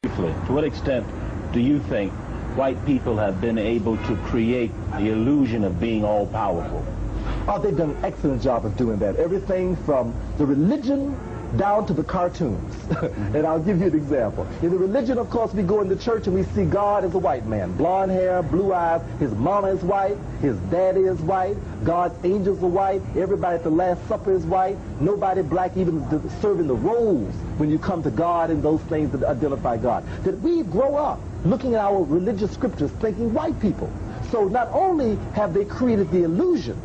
Briefly, to what extent do you think white people have been able to create the illusion of being all-powerful? Oh, they've done an excellent job of doing that. Everything from the religion down to the cartoons. And I'll give you an example. In the religion, of course, we go into church and we see God as a white man. Blonde hair, blue eyes. His mama is white. His daddy is white. God's angels are white. Everybody at the Last Supper is white. Nobody black even serving the roles when you come to God and those things that identify God. That we grow up looking at our religious scriptures thinking white people. So not only have they created the illusion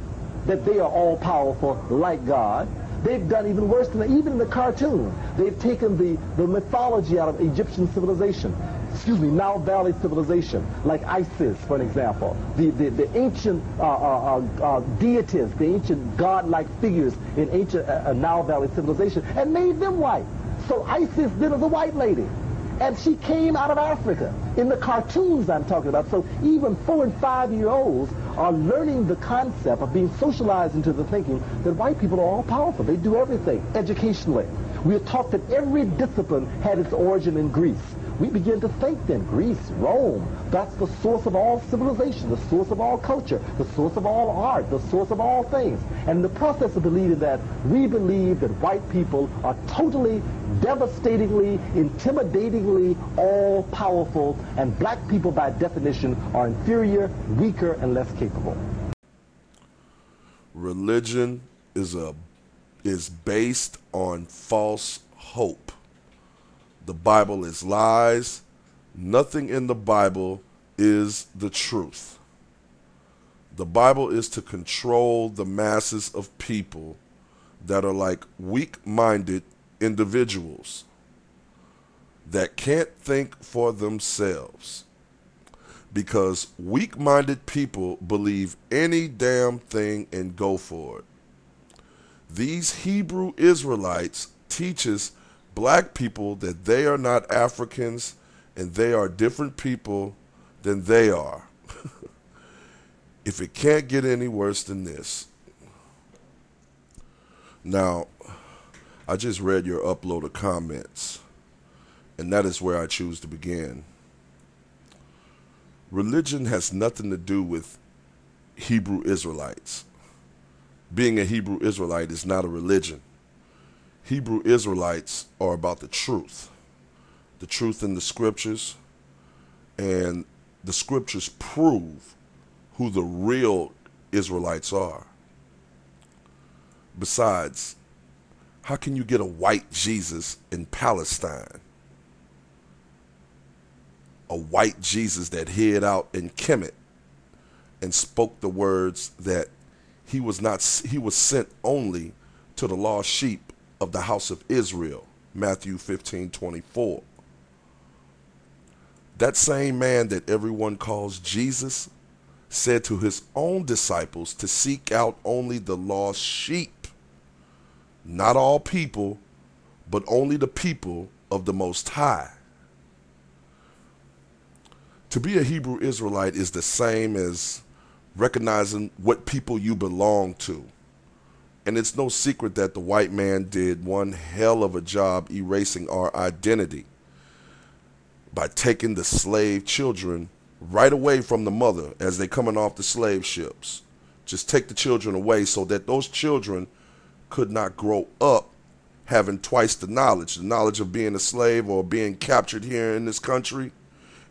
that they are all-powerful like God, they've done even worse than that. Even in the cartoon, they've taken the mythology out of Egyptian civilization. Nile Valley civilization, like Isis, for an example. The ancient deities, the ancient god-like figures in ancient Nile Valley civilization, and made them white. So Isis then is a white lady. And she came out of Africa. In the cartoons I'm talking about. So even 4- and 5-year-olds are learning the concept of being socialized into the thinking that white people are all powerful. They do everything educationally. We are taught that every discipline had its origin in Greece. We begin to think then, Greece, Rome, that's the source of all civilization, the source of all culture, the source of all art, the source of all things. And in the process of believing that, we believe that white people are totally, devastatingly, intimidatingly all-powerful, and black people by definition are inferior, weaker, and less capable. Religion is based on false hope. The Bible is lies. Nothing in the Bible is the truth. The Bible is to control the masses of people that are like weak-minded individuals that can't think for themselves. Because weak-minded people believe any damn thing and go for it. These Hebrew Israelites teaches black people that they are not Africans and they are different people than they are. If it can't get any worse than this. Now, I just read your upload of comments, and that is where I choose to begin. Religion has nothing to do with Hebrew Israelites. Being a Hebrew Israelite is not a religion. Hebrew Israelites are about the truth in the scriptures, and the scriptures prove who the real Israelites are. Besides, how can you get a white Jesus in Palestine? A white Jesus that hid out in Kemet and spoke the words that he was sent only to the lost sheep of the house of Israel, Matthew 15:24. That same man that everyone calls Jesus said to his own disciples to seek out only the lost sheep, not all people, but only the people of the Most High. To be a Hebrew Israelite is the same as recognizing what people you belong to. And it's no secret that the white man did one hell of a job erasing our identity by taking the slave children right away from the mother as they coming off the slave ships. Just take the children away so that those children could not grow up having twice the knowledge of being a slave or being captured here in this country,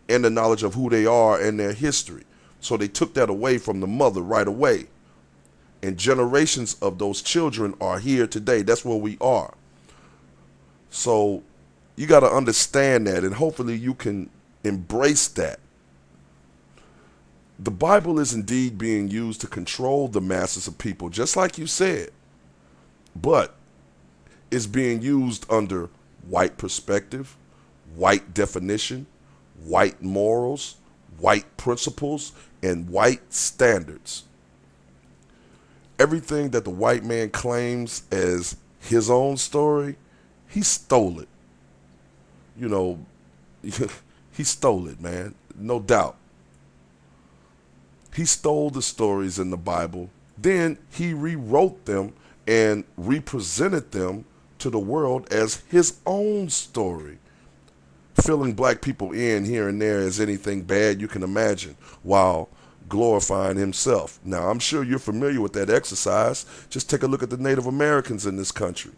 and the knowledge of who they are and their history. So they took that away from the mother right away. And generations of those children are here today. That's where we are. So you got to understand that, and hopefully you can embrace that. The Bible is indeed being used to control the masses of people, just like you said. But it's being used under white perspective, white definition, white morals, white principles, and white standards. Everything that the white man claims as his own story, he stole it. You know, he stole it, man. No doubt. He stole the stories in the Bible. Then he rewrote them and represented them to the world as his own story. filling black people in here and there as anything bad you can imagine, while glorifying himself. Now, I'm sure you're familiar with that exercise. Just take a look at the Native Americans in this country.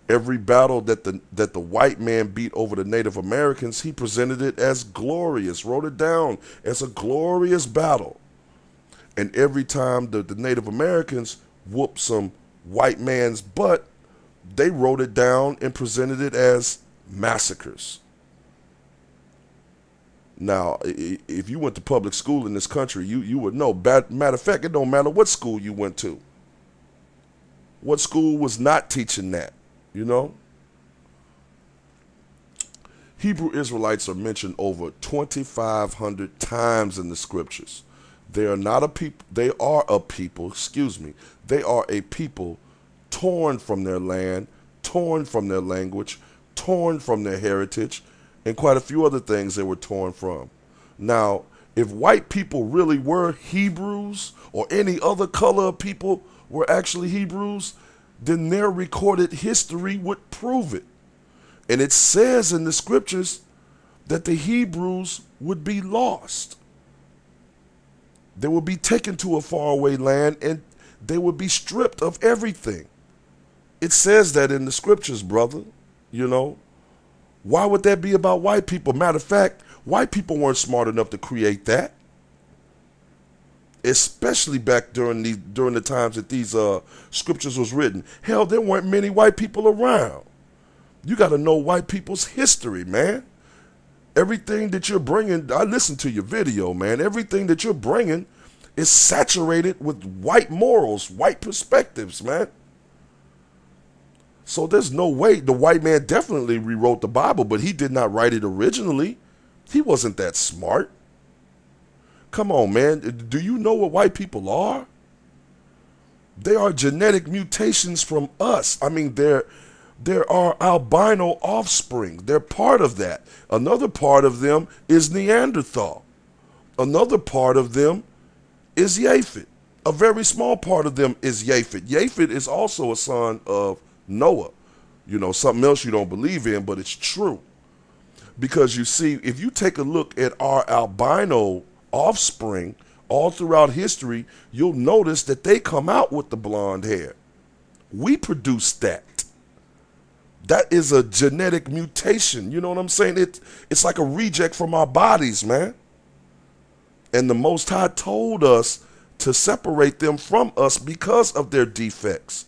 Every battle that the white man beat over the Native Americans, he presented it as glorious, wrote it down as a glorious battle. And every time the Native Americans whooped some white man's butt, they wrote it down and presented it as massacres. Now, if you went to public school in this country, you would know. Matter of fact, it don't matter what school you went to. What school was not teaching that, you know? Hebrew Israelites are mentioned over 2,500 times in the scriptures. They are not a people, they are a people, they are a people torn from their land, torn from their language, torn from their heritage, and quite a few other things they were torn from. Now, if white people really were Hebrews, or any other color of people were actually Hebrews, then their recorded history would prove it. And it says in the scriptures that the Hebrews would be lost. They would be taken to a faraway land and they would be stripped of everything. It says that in the scriptures, brother, you know. Why would that be about white people? Matter of fact, white people weren't smart enough to create that. Especially back during the times that these scriptures was written. Hell, there weren't many white people around. You got to know white people's history, man. Everything that you're bringing, I listened to your video, man. Everything that you're bringing is saturated with white morals, white perspectives, man. So there's no way. The white man definitely rewrote the Bible, but he did not write it originally. He wasn't that smart. Come on, man. Do you know what white people are? They are genetic mutations from us. I mean, there are albino offspring. They're part of that. Another part of them is Neanderthal. Another part of them is Japheth. A very small part of them is Japheth. Japheth is also a son of Noah. You know, something else you don't believe in, but it's true. Because you see, if you take a look at our albino offspring all throughout history, you'll notice that they come out with the blonde hair. We produce that. That is a genetic mutation. You know what I'm saying? It's like a reject from our bodies, man. And the Most High told us to separate them from us because of their defects.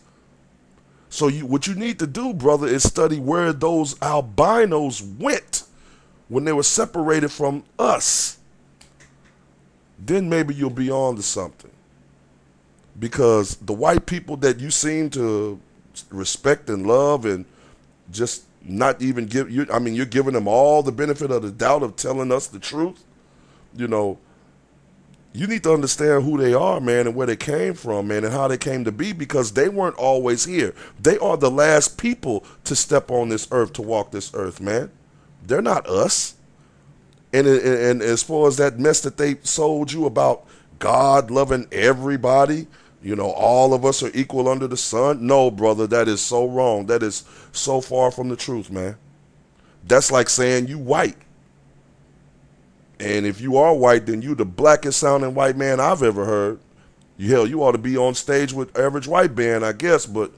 So what you need to do, brother, is study where those albinos went when they were separated from us. Then maybe you'll be on to something. Because the white people that you seem to respect and love and just not even give you, I mean, you're giving them all the benefit of the doubt of telling us the truth. You know, you need to understand who they are, man, and where they came from, man, and how they came to be, because they weren't always here. They are the last people to step on this earth, to walk this earth, man. They're not us. And as far as that mess that they sold you about God loving everybody, you know, all of us are equal under the sun. No, brother, that is so wrong. That is so far from the truth, man. That's like saying you white. And if you are white, then you the blackest sounding white man I've ever heard. Hell, you ought to be on stage with Average White Band, I guess. But,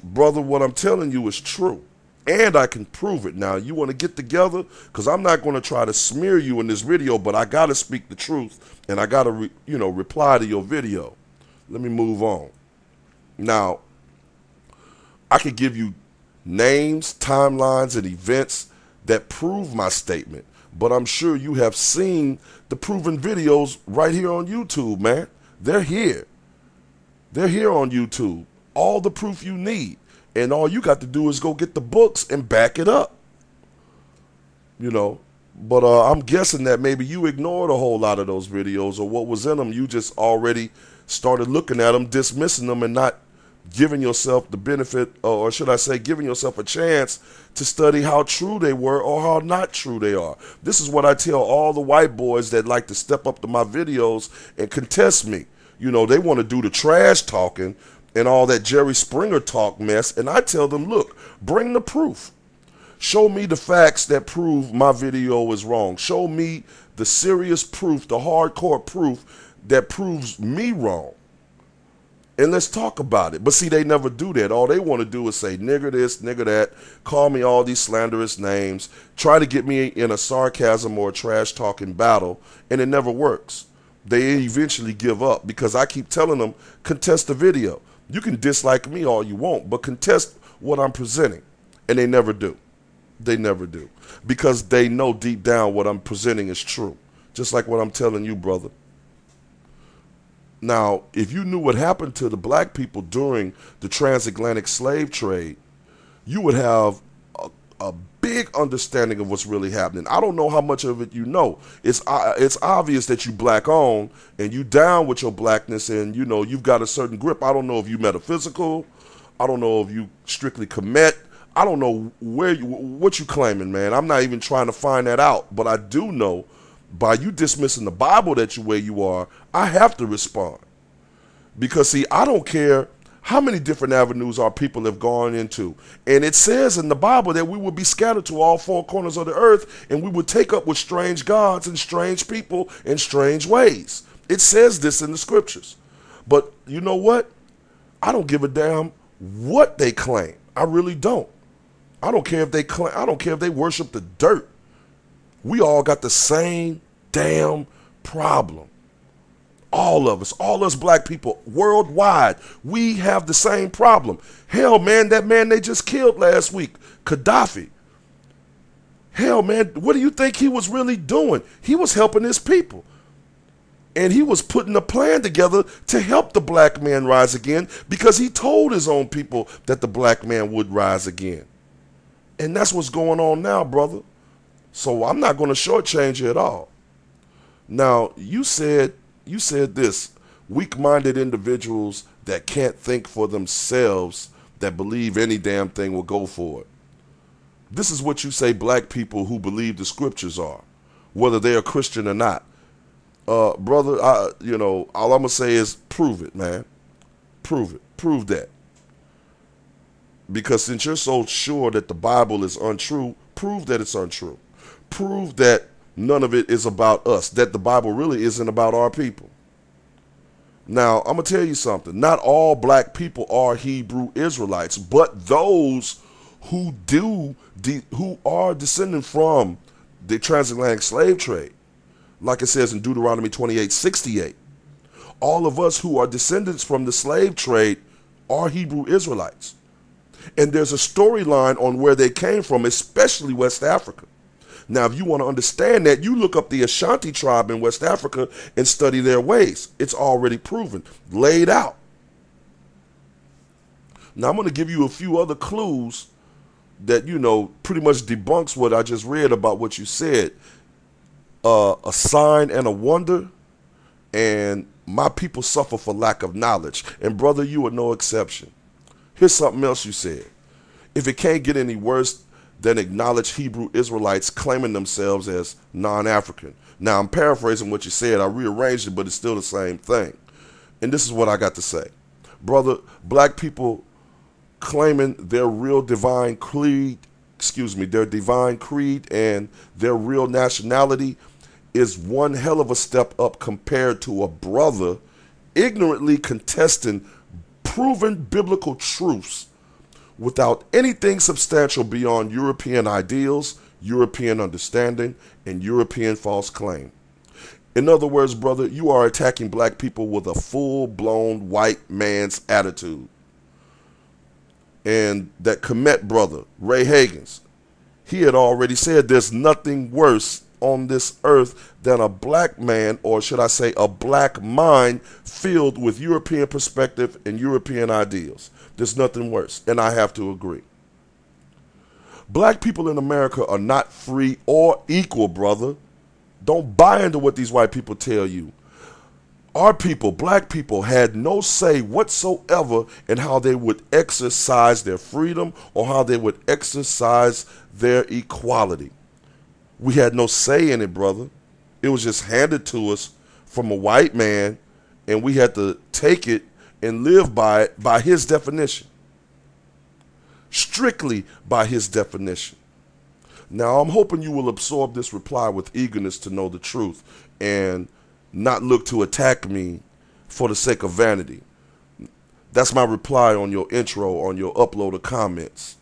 brother, what I'm telling you is true. And I can prove it. Now, you want to get together? Because I'm not going to try to smear you in this video, but I got to speak the truth. And I got to, reply to your video. Let me move on. Now, I could give you names, timelines, and events that prove my statement. But I'm sure you have seen the proven videos right here on YouTube, man. They're here. They're here on YouTube. All the proof you need. And all you got to do is go get the books and back it up. You know. But I'm guessing that maybe you ignored a whole lot of those videos, or what was in them. You just already started looking at them, dismissing them, and not giving yourself the benefit, or should I say, giving yourself a chance to study how true they were or how not true they are. This is what I tell all the white boys that like to step up to my videos and contest me. You know, they want to do the trash talking and all that Jerry Springer talk mess, and I tell them, look, bring the proof. Show me the facts that prove my video is wrong. Show me the serious proof, the hardcore proof that proves me wrong. And let's talk about it. But see, they never do that. All they want to do is say, nigger this, nigger that, call me all these slanderous names, try to get me in a sarcasm or a trash talking battle, and it never works. They eventually give up because I keep telling them, contest the video. You can dislike me all you want, but contest what I'm presenting. And they never do. They never do. Because they know deep down what I'm presenting is true. Just like what I'm telling you, brother. Now, if you knew what happened to the black people during the transatlantic slave trade, you would have a big understanding of what's really happening. I don't know how much of it you know. It's obvious that you black owned and you down with your blackness, and you know you've got a certain grip. I don't know if you metaphysical. I don't know if you strictly commit. I don't know what you claiming, man. I'm not even trying to find that out, but I do know. By you dismissing the Bible that you way you are, I have to respond. Because, see, I don't care how many different avenues our people have gone into. And it says in the Bible that we would be scattered to all four corners of the earth, and we would take up with strange gods and strange people in strange ways. It says this in the scriptures. But you know what? I don't give a damn what they claim. I really don't. I don't care if they claim, I don't care if they worship the dirt. We all got the same damn problem. All of us, all us black people worldwide, we have the same problem. Hell, man, that man they just killed last week, Gaddafi. Hell, man, what do you think he was really doing? He was helping his people. And he was putting a plan together to help the black man rise again because he told his own people that the black man would rise again. And that's what's going on now, brother. So I'm not going to shortchange you at all. Now, you said this, weak-minded individuals that can't think for themselves, that believe any damn thing will go for it. This is what you say black people who believe the scriptures are, whether they are Christian or not. Brother, all I'm going to say is prove it, man. Prove it. Prove that. Because since you're so sure that the Bible is untrue, prove that it's untrue. Prove that none of it is about us, that the Bible really isn't about our people. Now, I'm going to tell you something. Not all black people are Hebrew Israelites, but those who are descended from the transatlantic slave trade, like it says in Deuteronomy 28:68. All of us who are descendants from the slave trade are Hebrew Israelites. And there's a storyline on where they came from, especially West Africa. Now, if you want to understand that, you look up the Ashanti tribe in West Africa and study their ways. It's already proven, laid out. Now, I'm going to give you a few other clues that, pretty much debunks what I just read about what you said. A sign and a wonder, and my people suffer for lack of knowledge. And brother, you are no exception. Here's something else you said. If it can't get any worse than acknowledge Hebrew Israelites claiming themselves as non-African. Now, I'm paraphrasing what you said. I rearranged it, but it's still the same thing. And this is what I got to say. Brother, black people claiming their real divine creed, their divine creed and their real nationality is one hell of a step up compared to a brother ignorantly contesting proven biblical truths without anything substantial beyond European ideals, European understanding, and European false claim. In other words, brother, you are attacking black people with a full-blown white man's attitude. And that Kemet brother, Ray Hagins, he had already said there's nothing worse on this earth than a black man, or should I say a black mind filled with European perspective and European ideals. There's nothing worse, and I have to agree. Black people in America are not free or equal, brother. Don't buy into what these white people tell you. Our people, black people, had no say whatsoever in how they would exercise their freedom or how they would exercise their equality. We had no say in it, brother. It was just handed to us from a white man, and we had to take it and live by it by his definition. Strictly by his definition. Now, I'm hoping you will absorb this reply with eagerness to know the truth and not look to attack me for the sake of vanity. That's my reply on your intro, on your upload of comments.